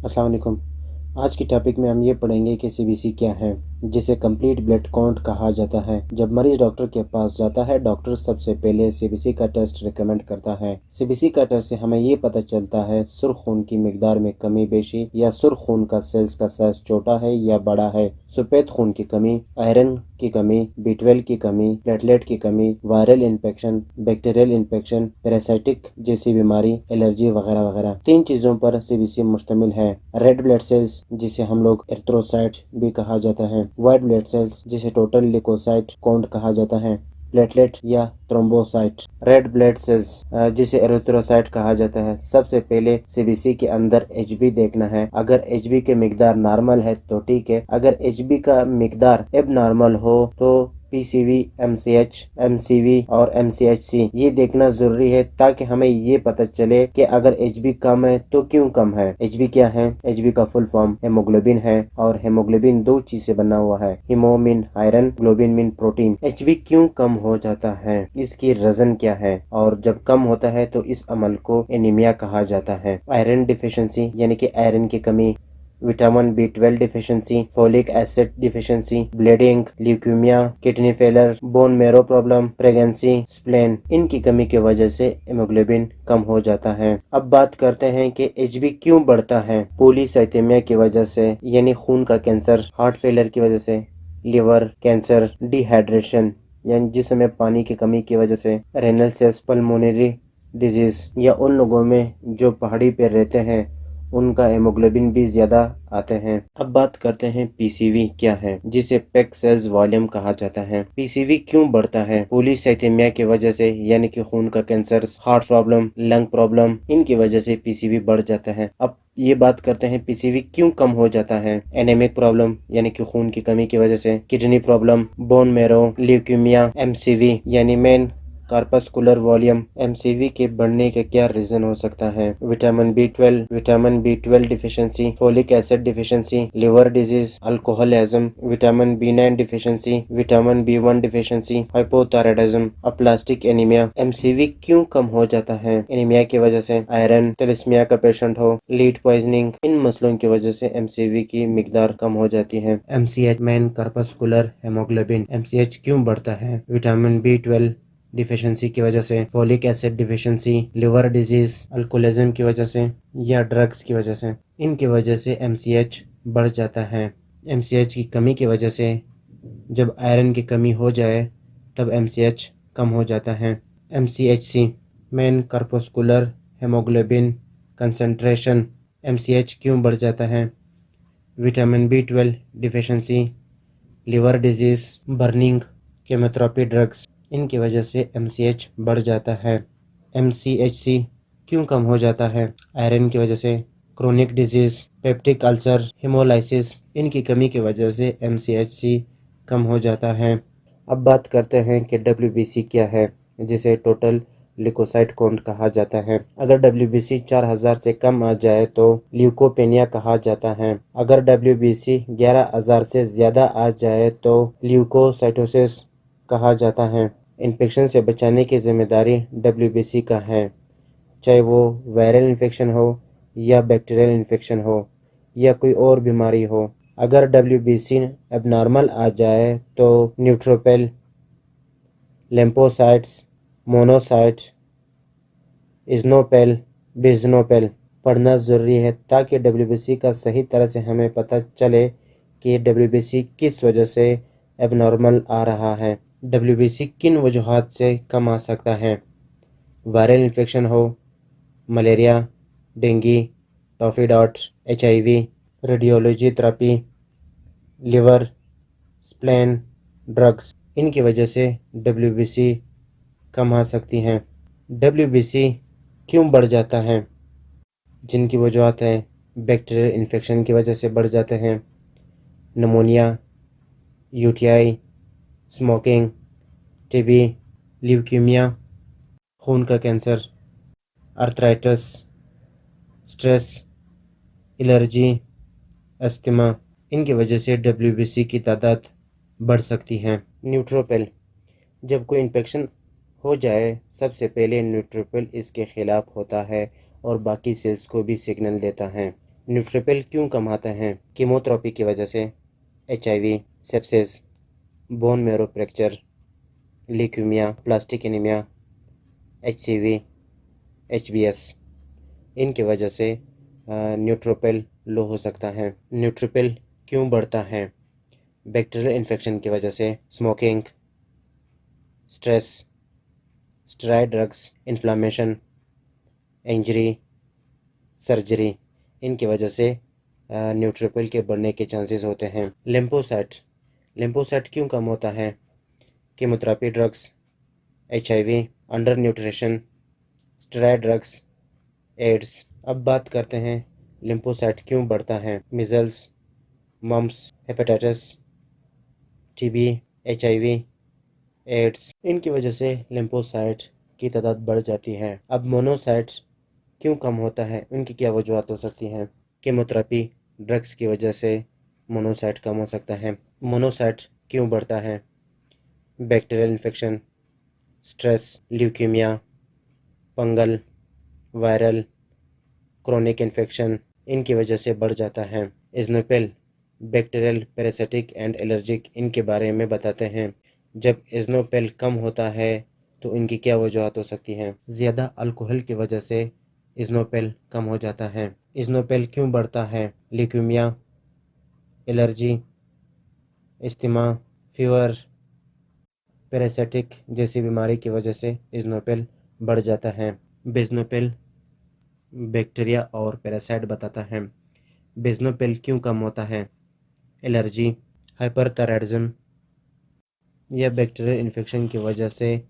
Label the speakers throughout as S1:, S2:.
S1: अस्सलाम वालेकुम। आज की टॉपिक में हम ये पढ़ेंगे कि सीबीसी क्या है, जिसे कंप्लीट ब्लड काउंट कहा जाता है। जब मरीज डॉक्टर के पास जाता है, डॉक्टर सबसे पहले सीबीसी का टेस्ट रिकमेंड करता है। सीबीसी का टेस्ट से हमें ये पता चलता है सुर्ख खून की मिकदार में कमी बेशी, या सुर्ख खून का सेल्स का साइज छोटा है या बड़ा है, सफेद खून की कमी, आयरन की कमी, B12 की कमी, प्लेटलेट की कमी, viral infection, bacterial infection, parasitic जैसी बीमारी, एलर्जी वगैरह वगैरह। 3 चीजों पर सीबीसी मुश्तमिल है। रेड ब्लड सेल्स, जिसे हम लोग एरिथ्रोसाइट भी कहा जाता है, व्हाइट ब्लड सेल्स, जिसे टोटल ल्यूकोसाइट काउंट कहा जाता है, प्लेटलेट या थ्रोम्बोसाइट। रेड ब्लड सेल्स जिसे एरिथ्रोसाइट कहा जाता है। सबसे पहले सीबीसी के अंदर एचबी देखना है। अगर एचबी के मिकदार नॉर्मल है तो ठीक है, अगर एचबी का मिकदार एब नॉर्मल हो तो पीसीवी, एमसीएच, एमसीवी और एमसीएचसी ये देखना जरूरी है, ताकि हमें ये पता चले कि अगर एचबी कम है तो क्यों कम है। एचबी क्या है? एचबी का फुल फॉर्म हेमोग्लोबिन है, और हेमोग्लोबिन 2 चीज से बना हुआ है, haemo mean iron, globin mean protein. Hb क्यों कम हो जाता है, इसकी रीजन क्या है, और जब कम होता है तो इस अमल को एनीमिया कहा जाता है। आयरन डिफिशिएंसी यानी कि आयरन की कमी, vitamin B12 deficiency, folic acid deficiency, bleeding, leukaemia, kidney failure, bone marrow problem, pregnancy, spleen, इनकी कमी की वजह से हेमोग्लोबिन कम हो जाता है। अब बात करते हैं कि एचबी क्यों बढ़ता है। पॉलीसाइथेमिया की वजह से, यानी खून का कैंसर, हार्ट फेलियर की वजह से, लिवर कैंसर, डिहाइड्रेशन यानी जिसमें पानी की कमी की वजह से, रेनल सेल्स पल्मोनरी डिजीज, या उन लोगों में जो पहाड़ी पे रहते हैं उनका हेमोग्लोबिन भी ज्यादा आते हैं। अब बात करते हैं पीसीवी क्या है, जिसे पैक्ड सेल्स वॉल्यूम कहा जाता है। पीसीवी क्यों बढ़ता है? पॉलीसाइथेमिया की वजह से, यानी कि खून का cancer, heart problem, lung problem, इनकी वजह से पीसीवी बढ़ जाता है। अब ये बात करते हैं पीसीवी क्यों कम हो जाता है। एनेमिक प्रॉब्लम यानी कि खून की कमी की वजह से, kidney problem, bone marrow, leukaemia, MCV यानी मेन कार्पस्कुलर वॉल्यूम। एमसीवी के बढ़ने के क्या रीजन हो सकता है? Vitamin B twelve deficiency, folic acid deficiency, liver disease, alcoholism, vitamin B9 deficiency, vitamin B1 deficiency, hypothyroidism, aplastic anaemia. MCV क्यों कम हो जाता है? एनीमिया की वजह से, आयरन, थैलेसीमिया का पेशेंट हो, लीड पॉइजनिंग, इन मसलों की वजह से एमसीवी की मिकदार कम हो जाती है। MCH main corpuscular haemoglobin, MCH क्यों बढ़ता है? विटामिन B12 डिफिशियंसी की वजह से, folic acid deficiency, liver disease, alcoholism की वजह से, या ड्रग्स की वजह से, इनकी वजह से एमसीएच बढ़ जाता है। एमसीएच की कमी की वजह से, जब आयरन की कमी हो जाए तब एमसीएच कम हो जाता है। MCHC mean corpuscular haemoglobin concentration, MCH क्यों बढ़ जाता है? Vitamin B12 deficiency, liver disease, burning, chemotherapy drugs, इनकी वजह से एमसीएच बढ़ जाता है। एमसीएचसी क्यों कम हो जाता है? आयरन की वजह से, chronic disease, peptic ulcer, haemolysis, इनकी कमी की वजह से एमसीएचसी कम हो जाता है। अब बात करते हैं कि डब्ल्यूबीसी क्या है, जिसे टोटल ल्यूकोसाइट काउंट कहा जाता है। अगर डब्ल्यूबीसी 4000 से कम आ जाए तो ल्यूकोपेनिया कहा जाता है। अगर डब्ल्यूबीसी 11000 से ज्यादा आ जाए तो ल्यूकोसाइटोसिस कहा जाता है। इन्फेक्शन से बचाने की जिम्मेदारी डब्ल्यूबीसी का है, चाहे वो वायरल इन्फेक्शन हो, या बैक्टीरियल इन्फेक्शन हो, या कोई और बीमारी हो। अगर डब्ल्यूबीसी एबनॉर्मल आ जाए तो न्यूट्रोफिल, लिम्फोसाइट्स, मोनोसाइट, इज़नोफिल, बेज़नोफिल पढ़ना ज़रूरी है, ताकि डब्ल्यूबीसी का सही तरह से हमें पता चले कि डब्ल्यूबीसी किस वजह से एबनॉर्मल आ रहा है। डब्ल्यूबीसी किन वजूहात से कम आ सकता है? वायरल इन्फेक्शन हो, malaria, dengue, typhoid, HIV, radiology therapy, liver, spleen, drugs, इनकी वजह से डब्ल्यूबीसी कम आ सकती हैं। डब्ल्यूबीसी क्यों बढ़ जाता है? जिनकी वजूहत है, बैक्टीरियल इन्फेक्शन की वजह से बढ़ जाते हैं, pneumonia, UTI, smoking, TB, leukaemia, खून का cancer, arthritis, stress, allergy, asthma, इनकी वजह से डब्ल्यूबीसी की तादाद बढ़ सकती है। न्यूट्रोफिल, जब कोई इन्फेक्शन हो जाए सबसे पहले न्यूट्रोफिल इसके खिलाफ होता है और बाकी सेल्स को भी सिग्नल देता है। न्यूट्रोपिल क्यों कम आता है? कीमोथेरेपी की वजह से, HIV, sepsis, bone marrow fracture, leukaemia, plastic anaemia, HCV, HBS, इनकी वजह से न्यूट्रोपिल लो हो सकता है। न्यूट्रोपिल क्यों बढ़ता है? बैक्टीरियल इन्फेक्शन की वजह से, smoking, stress, steroid drugs, inflammation, injury, surgery, इनकी वजह से न्यूट्रोपिल के बढ़ने के चांसेस होते हैं। लिम्फोसाइट क्यों कम होता है? Chemotherapy drugs, HIV, undernutrition, steroid drugs, AIDS. अब बात करते हैं लिम्फोसाइट क्यों बढ़ता है। Measles, mumps, hepatitis, TB, HIV, AIDS, इनकी वजह से लिम्फोसाइट की तादाद बढ़ जाती है। अब मोनोसाइट्स क्यों कम होता है? उनकी क्या वजूहत हो सकती हैं? कीमोथेरेपी ड्रग्स की वजह से मोनोसाइट कम हो सकता है। मोनोसाइट क्यों बढ़ता है? Bacterial infection, stress, leukaemia, fungal, viral, chronic infection, इनकी वजह से बढ़ जाता है। इज़नोपेल बैक्टीरियल, पैरासिटिक एंड एलर्जिक, इनके बारे में बताते हैं। जब इज़नोपेल कम होता है तो इनकी क्या वजूहत हो सकती हैं? ज़्यादा अल्कोहल की वजह से इज़नोपेल कम हो जाता है। इज़नोपेल क्यों बढ़ता है? ल्यूकीमिया, एलर्जी, इस्तीमा, फीवर, पैरासिटिक जैसी बीमारी की वजह से इज़नोपेल बढ़ जाता है। बेज़नोपेल बैक्टीरिया और पैरासाइट बताता है। बेज़नोपेल क्यों कम होता है? एलर्जी, हाइपरथायराइडिज्म या बैक्टीरियल इन्फेक्शन की वजह से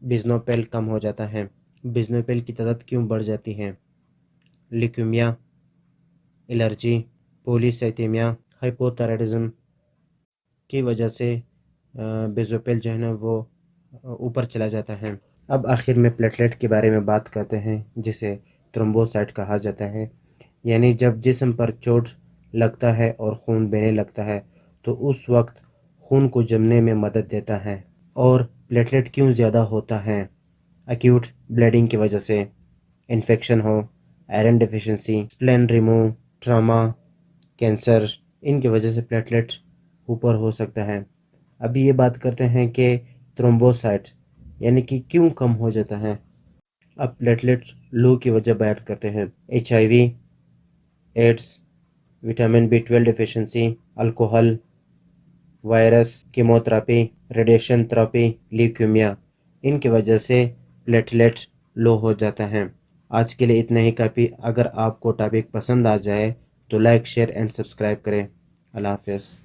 S1: बेज़नोपेल कम हो जाता है। बेज़नोपेल की तादाद क्यों बढ़ जाती है? ल्यूकीमिया, एलर्जी, पॉलीसाइथेमिया, हाइपोथायराइडिज्म की वजह से बेज़ोपेल जो है ना वो ऊपर चला जाता है। अब आखिर में प्लेटलेट के बारे में बात करते हैं, जिसे थ्रोम्बोसाइट कहा जाता है। यानी जब जिस्म पर चोट लगता है और खून बहने लगता है तो उस वक्त खून को जमने में मदद देता है। और प्लेटलेट क्यों ज़्यादा होता है? एक्यूट ब्लीडिंग की वजह से, इन्फेक्शन हो, iron deficiency, spleen remove, trauma, cancer, इनकी वजह से प्लेटलेट ऊपर हो सकता है। अभी ये बात करते हैं कि थ्रोम्बोसाइट यानी कि क्यों कम हो जाता है। अब प्लेटलेट लो की वजह बयान करते हैं। HIV, AIDS, vitamin B12 deficiency, alcohol, virus, chemotherapy, radiation therapy, leukaemia, इनकी वजह से प्लेटलेट लो हो जाता है। आज के लिए इतना ही काफ़ी। अगर आपको टॉपिक पसंद आ जाए तो लाइक, शेयर एंड सब्सक्राइब करें। अल्लाह हाफ़िज़।